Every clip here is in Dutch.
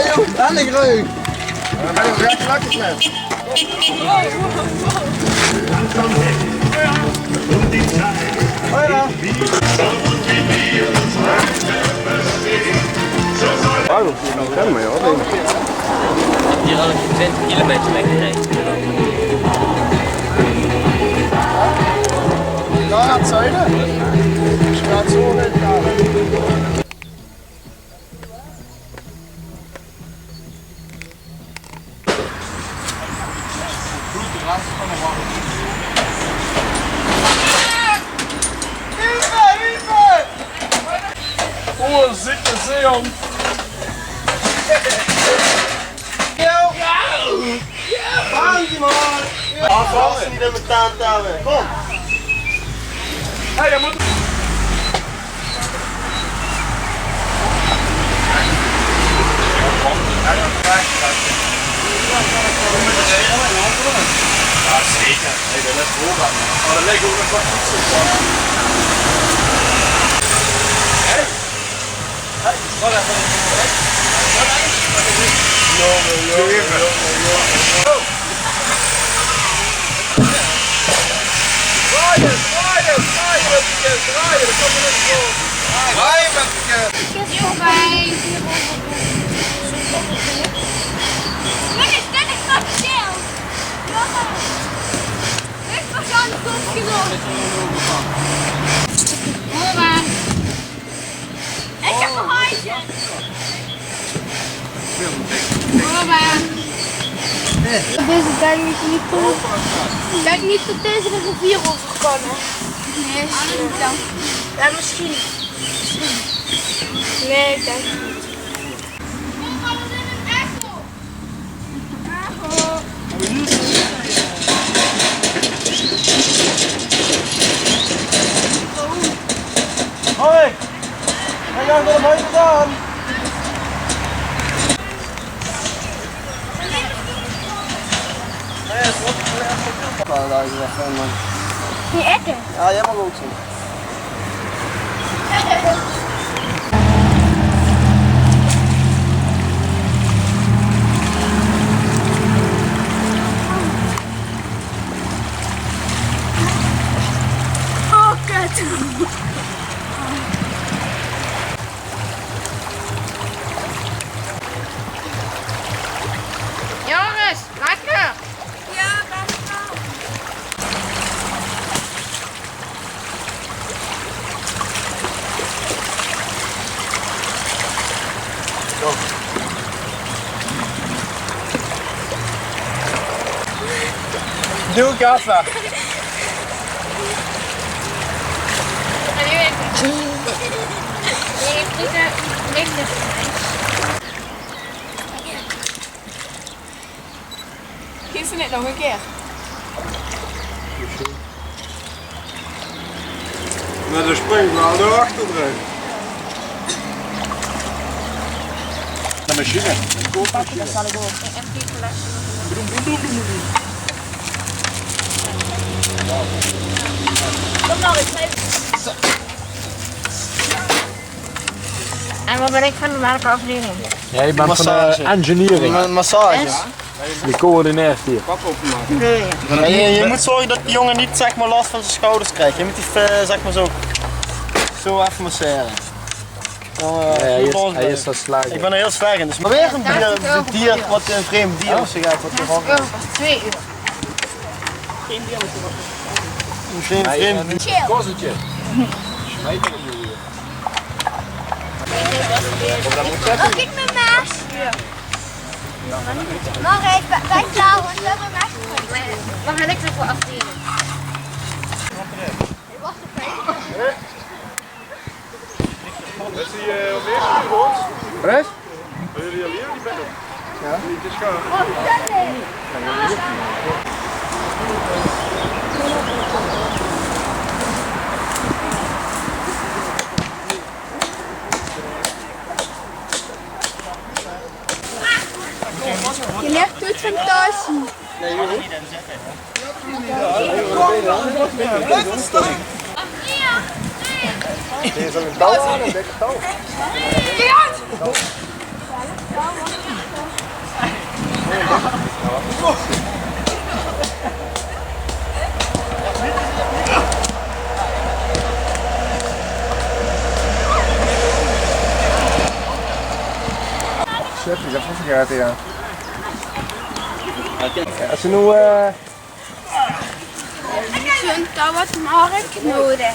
joh, en ik reuk. Dan ben je recht lekker met. Oh, dat is nou remmen joh, denk ik. Hier had ik 20 kilometer mee gereden. Ja, het zuiden. Je gaat zo net gaan. Oh, zieke zeehond. Handje man! Afvallen niet in mijn taan touwen. Kom! Hé, je moet... Ja, zeker. Nee, dat is voorgaan. Maar dat lijkt ook nog wat fietsen van. Hé! Hé, wat even. Ik heb een haantje. Deze denk ik niet toe. Ik denk niet dat deze de rivier over kan. Nee, is dan. Ja, misschien. Nee, ik denk niet. Hoi! Ga jij naar buiten dan? Nee, het wordt echt een man. Die ekken? Ja, jij mag ook zo. Oh, kut. Jongens, lekker! Ja, dankjewel. Doe kassa. En nu even. Nee, dit is niks. Kies het nog een keer. Met de springvrouw erachter erin. De machine. Dat zal ik ook. En die collectie. Kom nou eens even. En wat ben ik van welke afdeling? Ja, je bent van de engineering. Massage. Je coördineert hier. Je moet zorgen dat die jongen niet zeg maar, last van zijn schouders krijgt. Je moet die zeg maar zo even masseren. Hij is dat slagen. Ik ben er heel slecht in. Dus maar weer een dier wat een vreemd dier of zo gaat. Wat er van. 2 uur. Een vreemd dier. Chill. Kozzetje. Smijt er niet hier. Mag ik mijn maas? Ja. Mag ik bij jou, want we hebben maas gevonden. Wat ben ik er voor afdeling? Is die op eerste gehoord? Wat? Wil jullie al hier? Die bent op. Ja. Het is gaan. Je legt het fantastisch. Deze is een touw aan, een dikke touw. Kijk uit! Chef, dat gaat ja. Als ze nu... Zo'n wat markt nodig.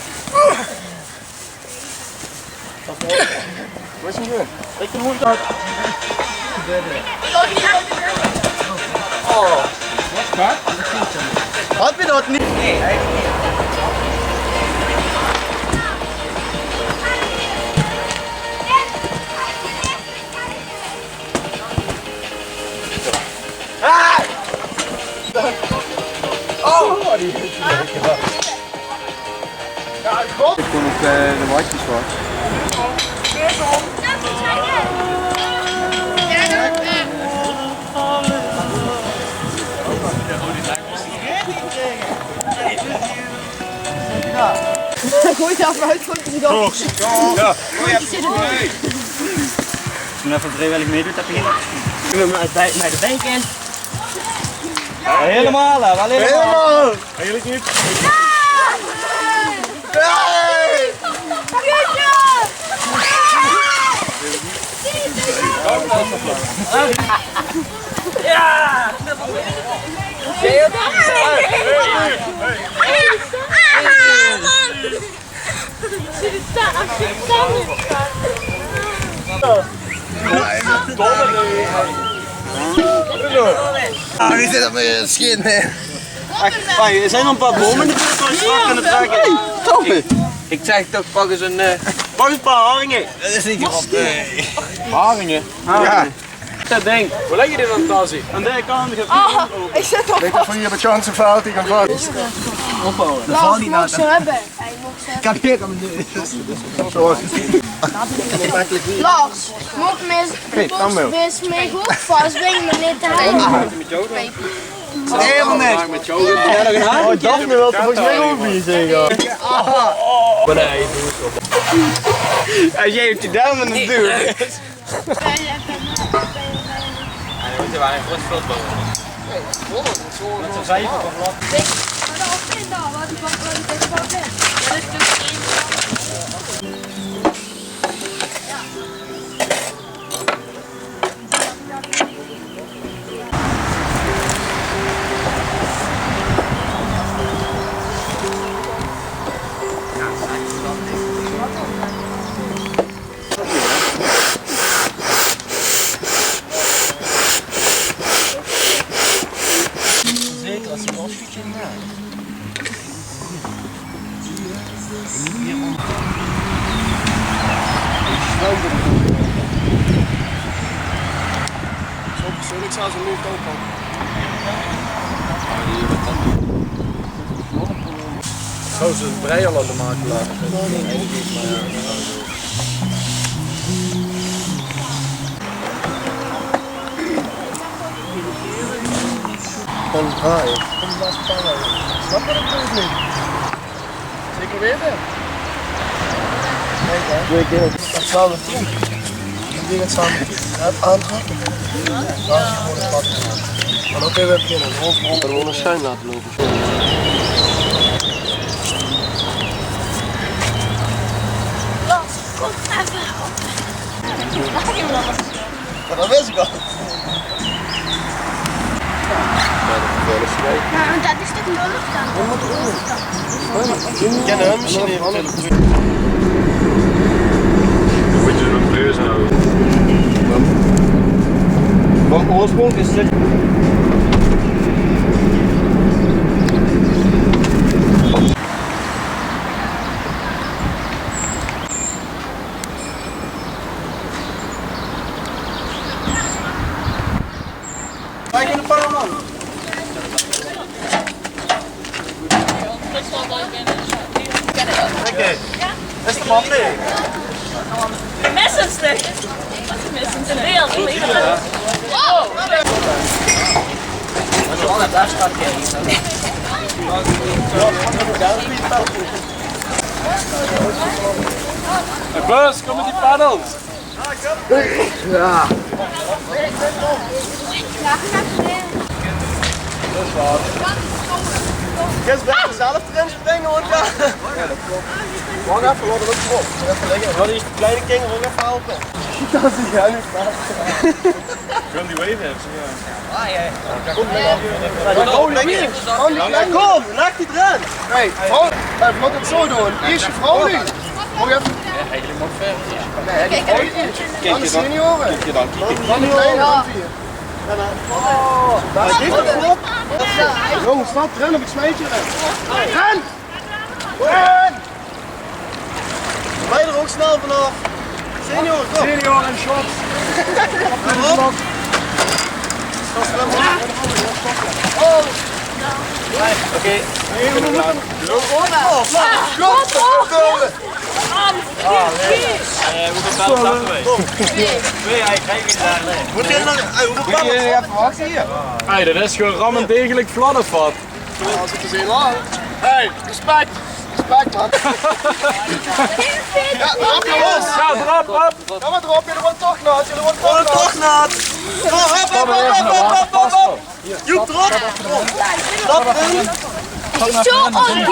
Wat is hem doen? Ik moet dat. Oh, wat gaat? Had je dat niet? Nee, hij heeft niet. Oh, die heeft je lekker wat. Ja, god! Ik kom op de watjes voor. Gooi je af uit, gooi je niet op. Ja. Toen even vrijwillig meedoet, heb je hier. Bij de bank in. Helemaal, wel helemaal. Eigenlijk niet. Ja! Wie zit dat met je skin? Er zijn nog een paar bomen in de buurt waar je strak kunnen trekken. Toppen! Ik zeg toch, pak eens een... Pak eens een paar haringen. Dat is niet grappig. Haringen. Ja. Dat ding. Hoe leg je dit aan het zien? Aan deze kant. Ik zit op. Weet dat van hier met chance fout, ik kan vast. Ophouden. Lars, je mag ze hebben. Hij mag ze hebben. Ik heb hier aan mijn neus. Lars, moet mis mee goed vast, ben je me niet te helpen. Helemaal niks. Met jou heb jij nog een haar? Oh, Daphne wil volgens mij ook niet zeggen. Nee, doe het op. Als jij hebt je duim in de deur. Hij moet er wel een groot veld bouwen. Met z'n vijf op een blad. Zeker als je een afschietje maakt. Zo persoonlijk zou ze nu kopen. Zo ze het brei al aan de maken laten. Gewoon draaien. Snap je dat niet? Zeker weten? Nee, keer. Dat zou het doen. Ik denk het samen. Het aanhaken. Dan is het gewoon een pad. Maar ook even beginnen. Gewoon een schuin laten lopen. Lars, kom even. Dat wist ik al. Nou, dat is toch nodig dan? Ik ken hem misschien even. Moet je een beurs houden. Van oorsprong is het. Kijk in de paraman. Oké, dat is de man mee. Een messenstuk. Wat is een mes? Een beeld. Oh! Daar staat hij. Bus, kom met die paddels. Ja. Ja, ga even. Dat is waar. Ga eens bij jezelf erin springen hoor. Wacht even, laat het ook op. Even liggen. Wil je de kleine kinderen ook even helpen? Dat is niet genoeg. Wil die wave hebben? Kom, leg die erin. Hey, vrouw, we moeten het zo doen. Eerst je vrouw nu. Moet je even... Eigenlijk moet ver. Nee, die vrouw niet. Anders zie je niet horen. Kijk je dan, kijk je. Dan die kleine, dan vier. Daar is dit op. Jongens, stap erin op het smijtje erin. Ren! Ren! Wij er ook snel vanaf. Senior, kom. Senior en shots. Kom. Oké. Moet je nog... Hoeveel plannen? even wachten hier. Hey, dat is gewoon ram en degelijk vladdervat. Als ik er zin aan. Hey, respect. Respect man. Ja, erop jongens. Ja, erop, op. Ja, maar erop, jullie worden toch nat. Jullie worden toch nat. Toch nat. Hop. Joep erop. Stap erin. Zo ondiep.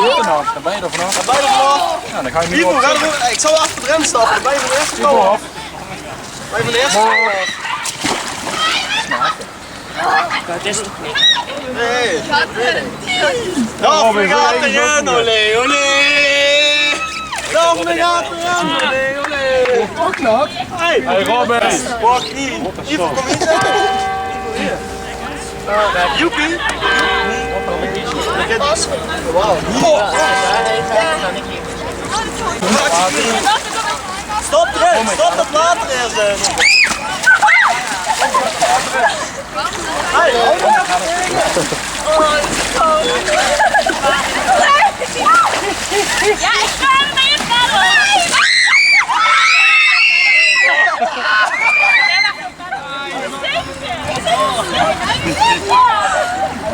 Dan ben je er vanaf. Bij de vanaf. Ja, dan ga je nu Ivo, op. ga er... Ik zou achter de rem stappen. Bij van de eerste Ivo kant. af. Bij van de eerste kant. Dat is toch niet? Nee. Nog een gaat erin, olé, olé. Nog een gaat erin, olé, olé. Toch nat. Hey, Hey Robin. pak in. Ivo, kom hier zitten. Joepie. Stop erin, stop het later eerst. Hey, Ja, ik ga er mee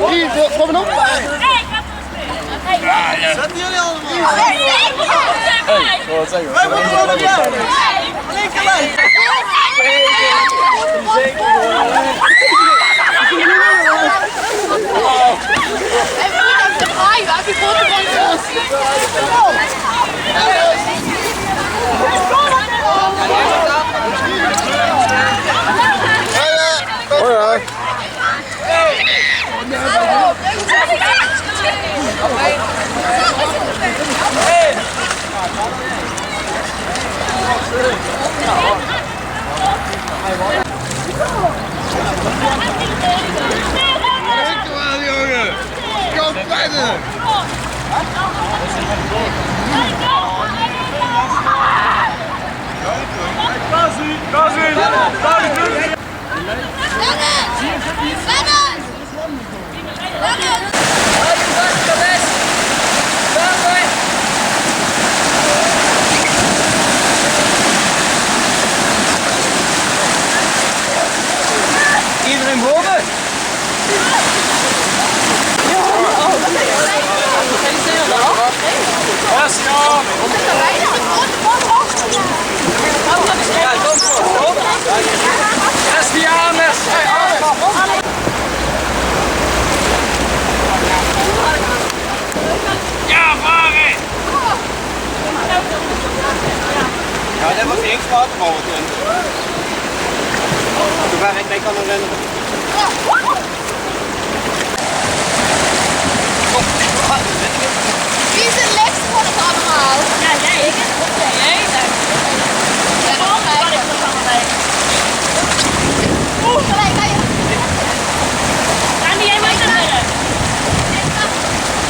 Hier, kom maar op. zetten jullie allemaal. Wat zeg je? Wij moeten wel op jou. Linkerlijn. En we moeten even draaien, heb je foto van ons? Kom verder. Iedereen boven? Ja, dat was één waterballen in. Waar ik mee kan rennen. Wie is het lekste van het allemaal? Ja, jij. Jij. Ja, dat is eigenlijk. Gelijk, ga je. Gaan die jij mee naar binnen?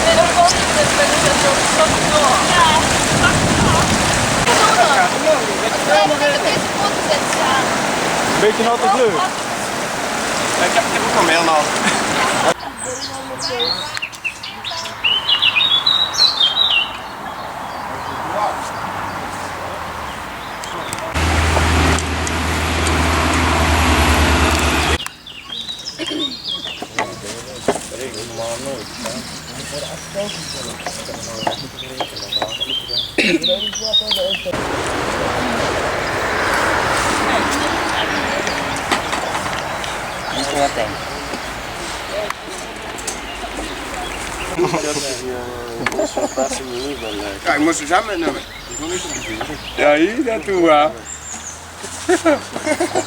Nee, dat komt niet. Dat ben ik zo door. Ja. Een beetje natte kleur. Ik heb ook nog meer nat. Ja, ik moest samen met nummer. Ja, hier naartoe, ja.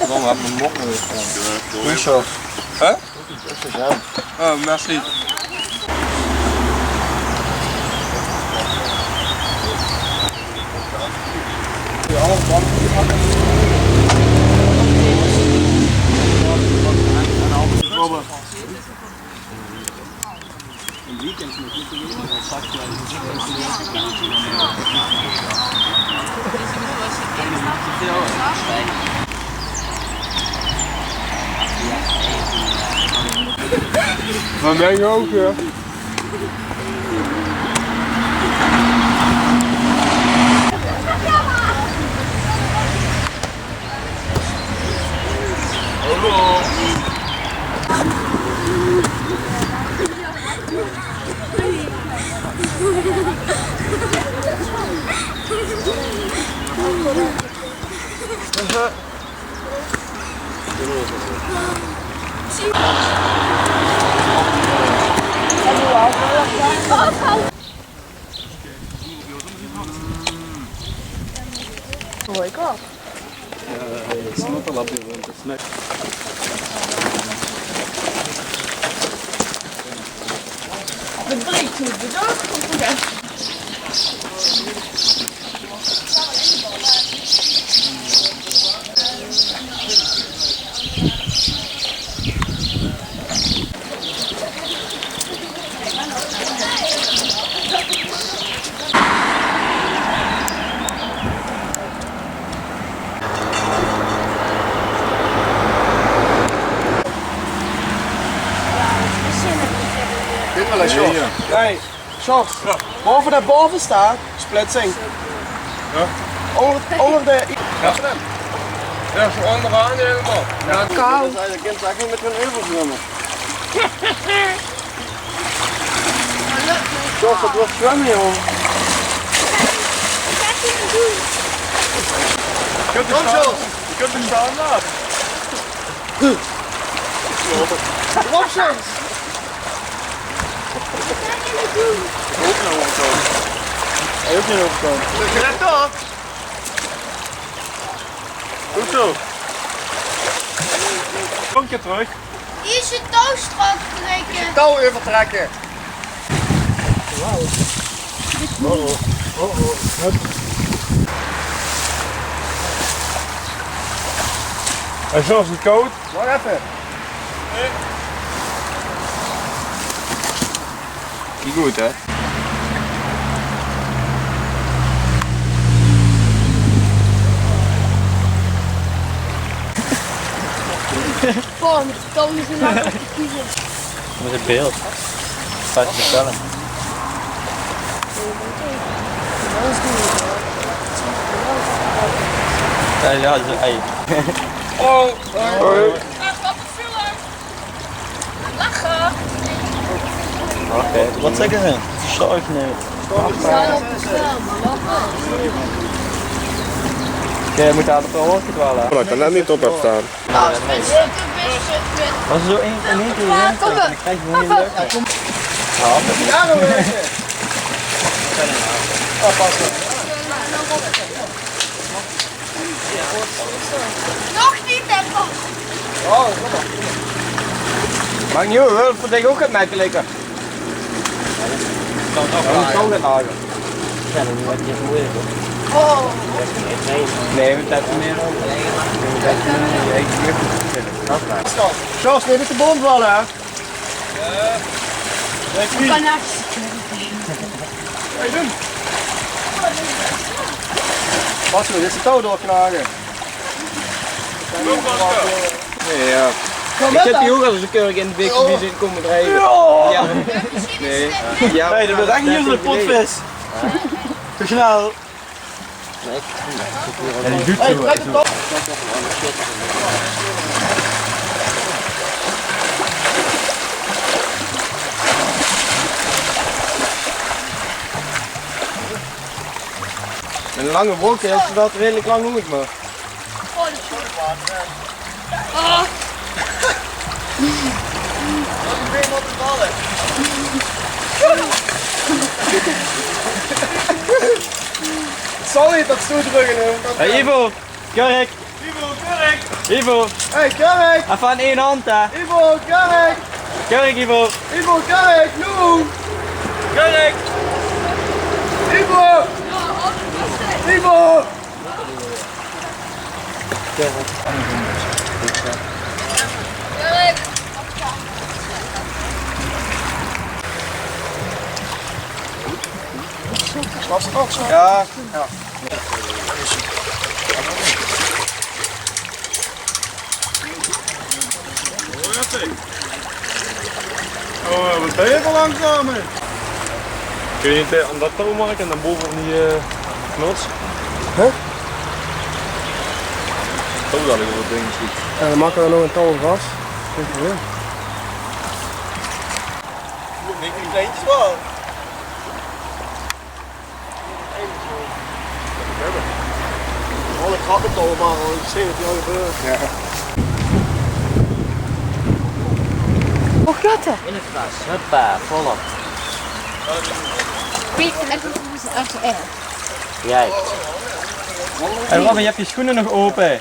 Dan heb ik mijn mok nog eens. Goeie zo. Hè? Oh, merci. Maar ben je ook, ja? De breekt niet, de dag komt er weg. Dit wel eens, Jos. Nee, Jos. Boven daar boven staat, splitsing. Ja. Onder de... Ja, ja, zo onderaan helemaal. Ja, Kou. dat kind zag niet met hun heuvel zwemmen. Jos, dat wordt zwemmen, joh. Kom, Jos. Je kunt hem staan laten. Kom, Jos. Hij ook niet overkomen. Let op. Goed zo. Kom een keer terug. Hier is je touw strak trekken. Touw even trekken. Hij is zelfs niet koud. Wacht even. Niet goed, hè? Bam, de touw is een lang op de kiezer. Met het beeld. Gaat je vertellen. Ja, dat is ei. Oh, Hoi. Wat een filler. Lachen. Oké, wat zeggen ze? Zorg nee. Jij moet daar toch wel wel. dat kan net niet op hebben staan. Als er zo één keer Ja, kom dan op. krijg je niet leuk. Ja, dan weer. Nog niet, hè, pas. Maakt niet uit, hoor. Voor denk ook het mij lekker. Zo gaat hagen. Ja, dan wordt het moeilijk hoor. Oh, Nee, we hebben meer. Jos, neem niet de bom vallen, hè? kan naar. Pas goed, dit is de touw doorknagen. Nee, ja. Ik heb die ook al eens een keer in de week zien komen drijven. Ja. Nee. Ja, Nee, dat wordt echt niet onder de potvis. Te snel. En die doet zo. Met een lange broek heeft ze dat redelijk lang goed, maar. Zal niet dat stoerdrukken. Hey Ivo, Kurk. Ivo, Hey, Kurk! even aan één hand hè. Ivo, Kurk! Kurk Ivo. Ivo, Kurk! Nu! Kurk. Ivo! Ivo! Ja. Oh, wat ben je voor langzaam? Kun je niet aan dat touw maken en dan boven die knots? Huh? Touw dat ik op het ding schiet. En dan maken we nog een touw vast. Geen probleem. Ik die kleintjes wel. Alle kratten touwen maar, ik zie het jou gebeurt. Hoe gaat het? In het gras, huppa, volop. Juist. En Robin, je hebt je schoenen nog open.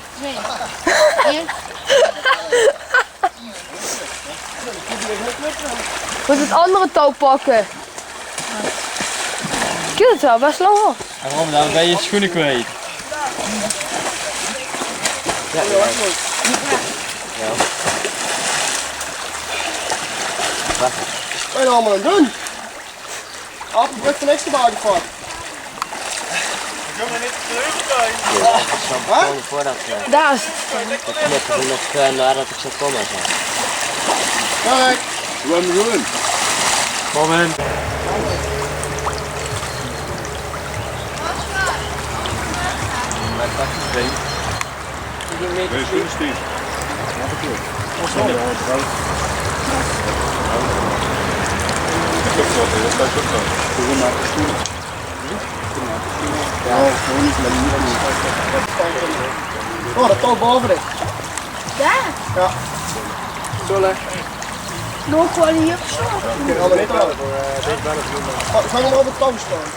Moet het andere touw pakken. Kijk, het wel best lang hoor. En Robin, dan ben je je schoenen kwijt. Ja, Wat ben je allemaal aan het doen? Af, ik heb de niks te maken van. gewoon voordat Daar is het. de knippen die nog nadat ik zou komen. Zo. Kijk! Doe hem doen. Robin. Nee, schoenen Steve. Oh, dat touw boven dit. Daar? Ja. Zo leg. Nog gewoon hier. Kijk, allemaal niet aan. Ga hem maar op het touw staan.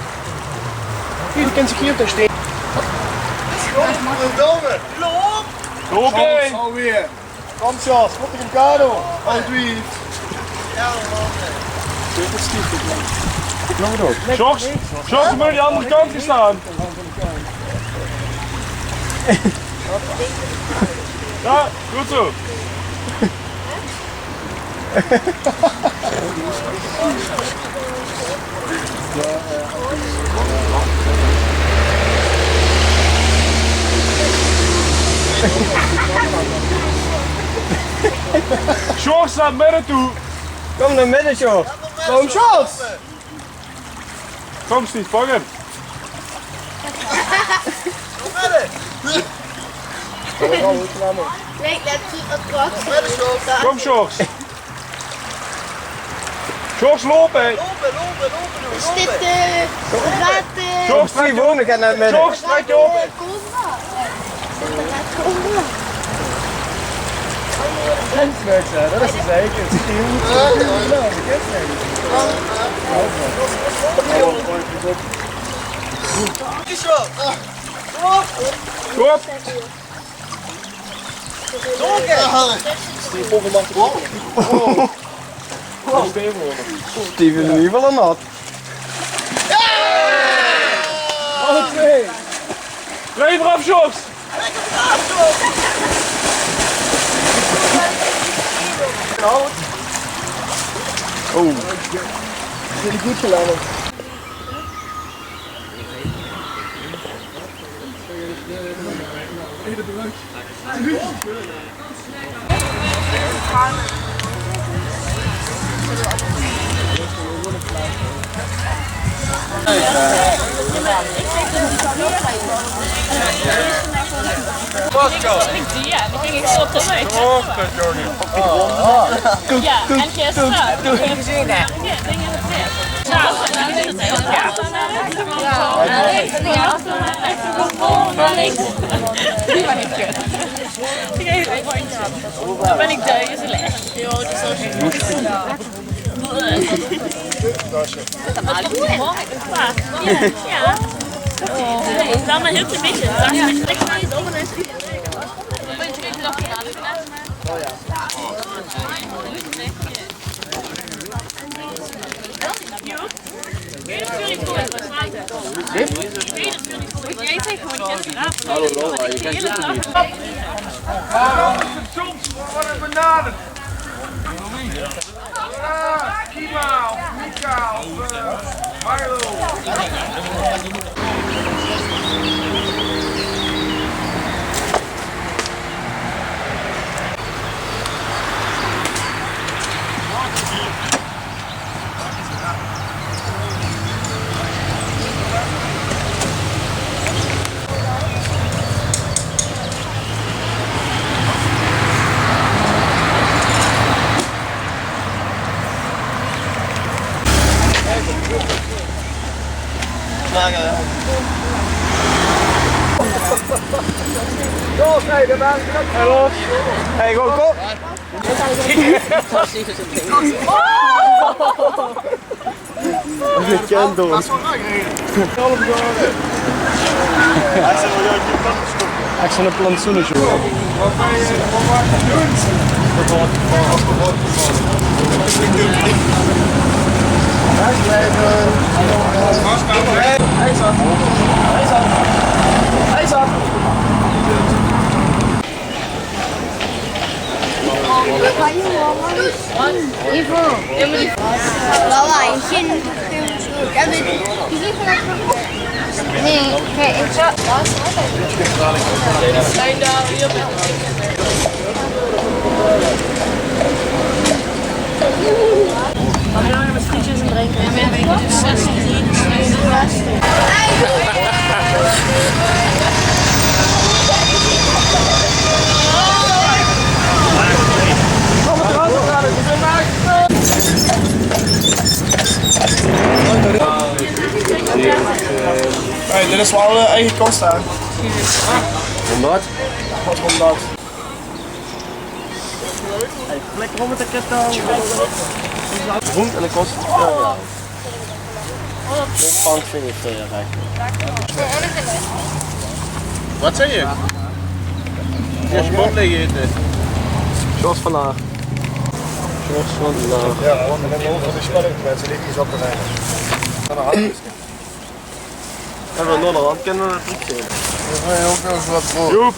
Hier, die kent zich hier op de steen. Loop in! Alweer. Kom Charles, wat een kado. Alweer. Sjors, Sjors, moet je die andere kant gaan staan. Ja, goed zo. Sjors staat midden toe. Kom naar midden, joh. Kom Charles. Kom Steve, pak hem. Nee, let op. Kom Sjors. Sjors, lopen. Is dit gaat Sjors, Die wonen gaat naar het midden. Sjors, trek je op. Dat is zeker. Goed. Steven is in ieder geval een nat. Alle twee. Rij eraf, Sjors. Jullie goed gedaan. Ja, die ging ik zo op de weg. Oh, dat Jordi. Ja, en gisteren. Toen ging je zien, hè? Ja, dingen het net. Ja, dan is het heel gaaf. Dan ben ik thuis, is slecht. Ja, dat is zo. Ja. Dan maar heel klein beetje. Dan is het lekker niet over. Hallo Laura, je kent het niet. Soms wat een bananen. Kima of Mika of Milo. Hey, go, go! Wat is dit doen? Ik zal een plantsoenetje. Laura, je kind. Nee, kijk, ik zou. Zijn daar hier Mag je nou met frietjes en drinken? Ja, weet ik dus 16. Hey, dit is wel eigen kost aan. 100? Wat 100? Lekker om met de ketting. Groen en de kost. Dit pand vind ik veel eigenlijk. Wat zei je? Als je mond liggen eten. Zoals vandaag. Zoals vandaag. Ja, want dan hebben we de spelling mensen die iets op te zijn. En van Nederland kennen we het niet zien. Dat is ook nog eens wat voor. Joep!